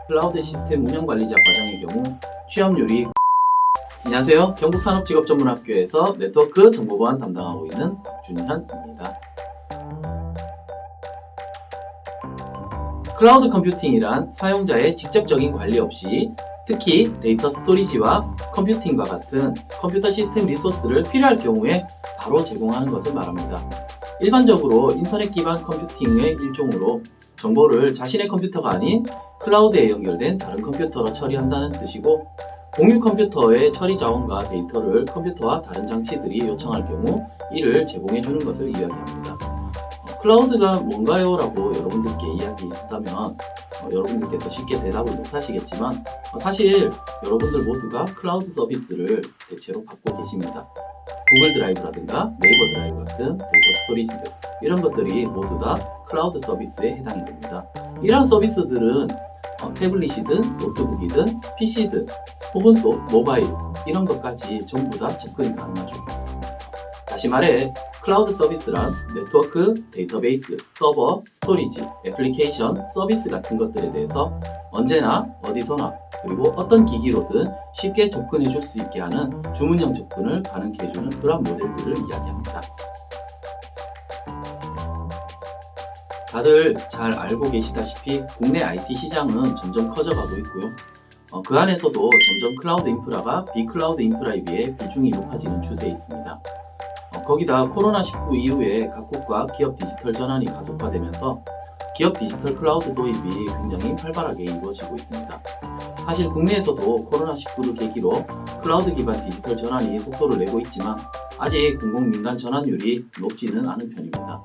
클라우드 시스템 운영관리자 과정의 경우 취업률이 안녕하세요. 경북산업직업전문학교에서 네트워크 정보보안 담당하고 있는 박준현입니다. 클라우드 컴퓨팅이란 사용자의 직접적인 관리 없이 특히 데이터 스토리지와 컴퓨팅과 같은 컴퓨터 시스템 리소스를 필요할 경우에 바로 제공하는 것을 말합니다. 일반적으로 인터넷 기반 컴퓨팅의 일종으로 정보를 자신의 컴퓨터가 아닌 클라우드에 연결된 다른 컴퓨터로 처리한다는 뜻이고, 공유 컴퓨터의 처리 자원과 데이터를 컴퓨터와 다른 장치들이 요청할 경우 이를 제공해 주는 것을 이야기합니다. 클라우드가 뭔가요? 라고 여러분들께 이야기한다면 여러분들께서 쉽게 대답을 못 하시겠지만 사실 여러분들 모두가 클라우드 서비스를 대체로 받고 계십니다. 구글 드라이브라든가 네이버 드라이브 같은 데이터 스토리지들, 이런 것들이 모두 다 클라우드 서비스에 해당이 됩니다. 이러한 서비스들은 태블릿이든 노트북이든 PC든 혹은 또 모바일, 이런 것까지 전부 다 접근이 가능하죠. 다시 말해 클라우드 서비스란 네트워크, 데이터베이스, 서버, 스토리지, 애플리케이션, 서비스 같은 것들에 대해서 언제나 어디서나 그리고 어떤 기기로든 쉽게 접근해 줄 수 있게 하는 주문형 접근을 가능케 해주는 그런 모델들을 이야기합니다. 다들 잘 알고 계시다시피 국내 IT 시장은 점점 커져가고 있고요. 그 안에서도 점점 클라우드 인프라가 비클라우드 인프라에 비해 비중이 높아지는 추세에 있습니다. 거기다 코로나19 이후에 각국과 기업 디지털 전환이 가속화되면서 기업 디지털 클라우드 도입이 굉장히 활발하게 이루어지고 있습니다. 사실 국내에서도 코로나19를 계기로 클라우드 기반 디지털 전환이 속도를 내고 있지만 아직 공공민간 전환율이 높지는 않은 편입니다.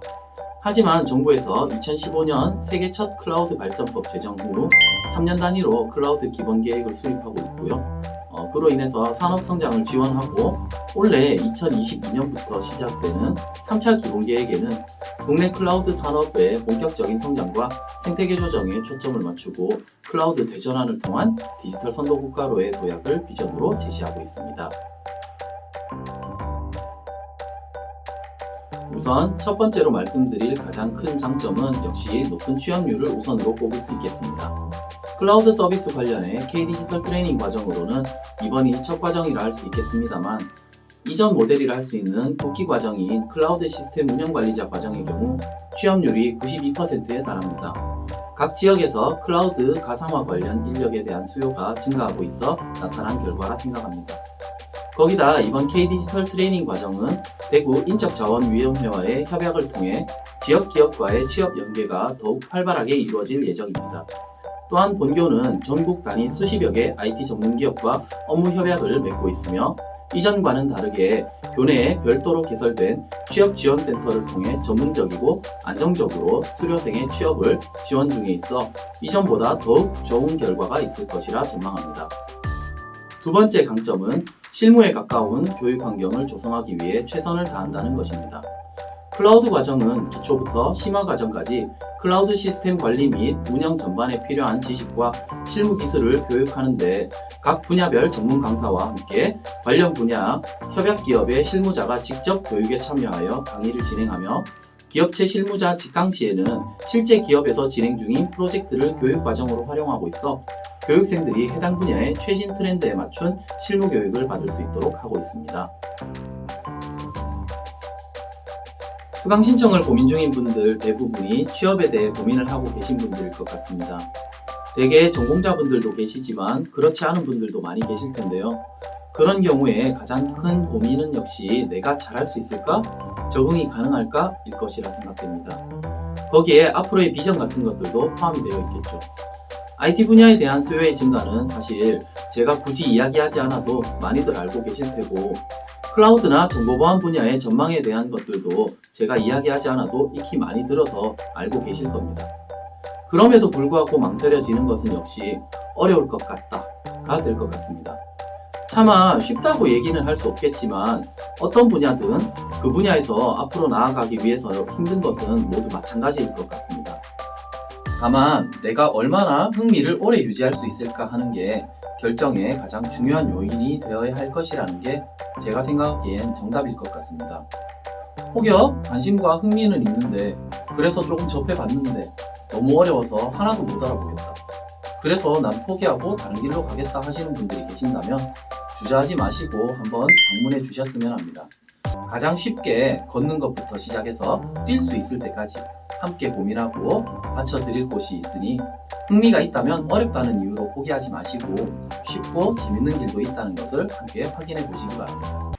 하지만 정부에서 2015년 세계 첫 클라우드 발전법 제정 후 3년 단위로 클라우드 기본 계획을 수립하고 있고요. 그로 인해서 산업 성장을 지원하고 올해 2022년부터 시작되는 3차 기본 계획에는 국내 클라우드 산업의 본격적인 성장과 생태계 조정에 초점을 맞추고 클라우드 대전환을 통한 디지털 선도 국가로의 도약을 비전으로 제시하고 있습니다. 우선 첫 번째로 말씀드릴 가장 큰 장점은 역시 높은 취업률을 우선으로 꼽을 수 있겠습니다. 클라우드 서비스 관련해 K-디지털 트레이닝 과정으로는 이번이 첫 과정이라 할 수 있겠습니다만 이전 모델이라 할 수 있는 국기 과정인 클라우드 시스템 운영관리자 과정의 경우 취업률이 92%에 달합니다. 각 지역에서 클라우드 가상화 관련 인력에 대한 수요가 증가하고 있어 나타난 결과라 생각합니다. 거기다 이번 K-디지털 트레이닝 과정은 대구 인적자원위원회와의 협약을 통해 지역 기업과의 취업 연계가 더욱 활발하게 이루어질 예정입니다. 또한 본교는 전국 단위 수십여 개 IT 전문기업과 업무 협약을 맺고 있으며 이전과는 다르게 교내에 별도로 개설된 취업지원센터를 통해 전문적이고 안정적으로 수료생의 취업을 지원 중에 있어 이전보다 더욱 좋은 결과가 있을 것이라 전망합니다. 두 번째 강점은 실무에 가까운 교육 환경을 조성하기 위해 최선을 다한다는 것입니다. 클라우드 과정은 기초부터 심화 과정까지 클라우드 시스템 관리 및 운영 전반에 필요한 지식과 실무 기술을 교육하는 데 각 분야별 전문 강사와 함께 관련 분야 협약 기업의 실무자가 직접 교육에 참여하여 강의를 진행하며 기업체 실무자 직강 시에는 실제 기업에서 진행 중인 프로젝트를 교육 과정으로 활용하고 있어 교육생들이 해당 분야의 최신 트렌드에 맞춘 실무 교육을 받을 수 있도록 하고 있습니다. 수강 신청을 고민 중인 분들 대부분이 취업에 대해 고민을 하고 계신 분들일 것 같습니다. 대개 전공자분들도 계시지만 그렇지 않은 분들도 많이 계실 텐데요. 그런 경우에 가장 큰 고민은 역시 내가 잘할 수 있을까? 적응이 가능할까? 일 것이라 생각됩니다. 거기에 앞으로의 비전 같은 것들도 포함이 되어 있겠죠. IT 분야에 대한 수요의 증가는 사실 제가 굳이 이야기하지 않아도 많이들 알고 계실 테고, 클라우드나 정보보안 분야의 전망에 대한 것들도 제가 이야기하지 않아도 익히 많이 들어서 알고 계실 겁니다. 그럼에도 불구하고 망설여지는 것은 역시 어려울 것 같다가 될 것 같습니다. 차마 쉽다고 얘기는 할 수 없겠지만 어떤 분야든 그 분야에서 앞으로 나아가기 위해서 힘든 것은 모두 마찬가지일 것 같습니다. 다만 내가 얼마나 흥미를 오래 유지할 수 있을까 하는 게 결정의 가장 중요한 요인이 되어야 할 것이라는 게 제가 생각하기엔 정답일 것 같습니다. 혹여 관심과 흥미는 있는데 그래서 조금 접해봤는데 너무 어려워서 하나도 못 알아보겠다. 그래서 난 포기하고 다른 길로 가겠다 하시는 분들이 계신다면 주저하지 마시고 한번 방문해 주셨으면 합니다. 가장 쉽게 걷는 것부터 시작해서 뛸 수 있을 때까지 함께 고민하고 받쳐드릴 곳이 있으니 흥미가 있다면 어렵다는 이유로 포기하지 마시고 쉽고 재밌는 길도 있다는 것을 함께 확인해 보시기 바랍니다.